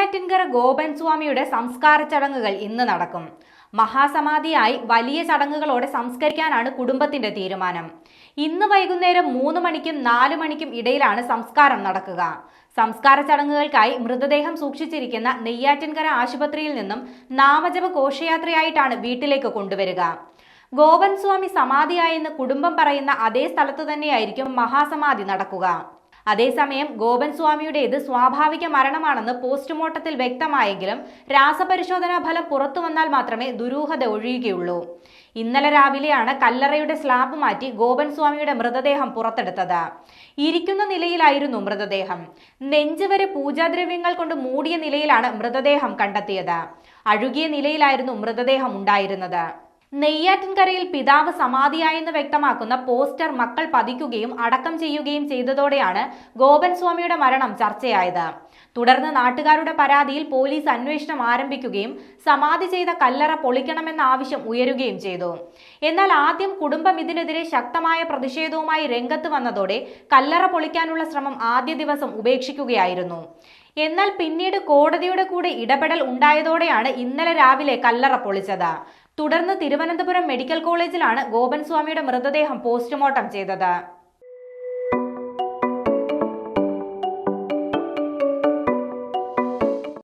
നെയ്യാറ്റിൻകര ഗോപൻ സ്വാമിയുടെ സംസ്കാര ചടങ്ങുകൾ ഇന്ന് നടക്കും. മഹാസമാധിയായി വലിയ ചടങ്ങുകളോടെ സംസ്കരിക്കാനാണ് കുടുംബത്തിന്റെ തീരുമാനം. ഇന്ന് വൈകുന്നേരം 3 മണിക്കും 4 മണിക്കും ഇടയിലാണ് സംസ്കാരം നടക്കുക. സംസ്കാര ചടങ്ങുകൾക്കായി മൃതദേഹം സൂക്ഷിച്ചിരിക്കുന്ന നെയ്യാറ്റിൻകര ആശുപത്രിയിൽ നിന്നും നാമജപ ഘോഷയാത്രയായിട്ടാണ് വീട്ടിലേക്ക് കൊണ്ടുവരിക. ഗോപൻ സ്വാമി സമാധിയായെന്ന് കുടുംബം പറയുന്ന അതേ സ്ഥലത്തു തന്നെയായിരിക്കും മഹാസമാധി നടക്കുക. അതേസമയം ഗോപൻ സ്വാമിയുടേത് സ്വാഭാവിക മരണമാണെന്ന് പോസ്റ്റ്മോർട്ടത്തിൽ വ്യക്തമായെങ്കിലും രാസപരിശോധനാ ഫലം പുറത്തു വന്നാൽ മാത്രമേ ദുരൂഹത ഒഴിയുകയുള്ളൂ. ഇന്നലെ രാവിലെയാണ് കല്ലറയുടെ സ്ലാബ് മാറ്റി ഗോപൻ സ്വാമിയുടെ മൃതദേഹം പുറത്തെടുത്തത്. ഇരിക്കുന്ന നിലയിലായിരുന്നു മൃതദേഹം. നെഞ്ചുവരെ പൂജാദ്രവ്യങ്ങൾ കൊണ്ട് മൂടിയ നിലയിലാണ് മൃതദേഹം കണ്ടെത്തിയത്. അഴുകിയ നിലയിലായിരുന്നു മൃതദേഹം ഉണ്ടായിരുന്നത്. നെയ്യാറ്റിൻകരയിൽ പിതാവ് സമാധിയായെന്ന് വ്യക്തമാക്കുന്ന പോസ്റ്റർ മക്കൾ പതിക്കുകയും അടക്കം ചെയ്യുകയും ചെയ്തതോടെയാണ് ഗോപൻ സ്വാമിയുടെ മരണം ചർച്ചയായത്. തുടർന്ന് നാട്ടുകാരുടെ പരാതിയിൽ പോലീസ് അന്വേഷണം ആരംഭിക്കുകയും സമാധി ചെയ്ത കല്ലറ പൊളിക്കണമെന്ന ആവശ്യം ഉയരുകയും ചെയ്തു. എന്നാൽ ആദ്യം കുടുംബം ഇതിനെതിരെ ശക്തമായ പ്രതിഷേധവുമായി രംഗത്ത് വന്നതോടെ കല്ലറ പൊളിക്കാനുള്ള ശ്രമം ആദ്യ ദിവസം ഉപേക്ഷിക്കുകയായിരുന്നു. എന്നാൽ പിന്നീട് കോടതിയുടെ കൂടെ ഇടപെടൽ ഉണ്ടായതോടെയാണ് ഇന്നലെ രാവിലെ കല്ലറ പൊളിച്ചത്. തുടർന്ന് തിരുവനന്തപുരം മെഡിക്കൽ കോളേജിലാണ് ഗോപൻ സ്വാമിയുടെ മൃതദേഹം പോസ്റ്റ്മോർട്ടം ചെയ്തത്.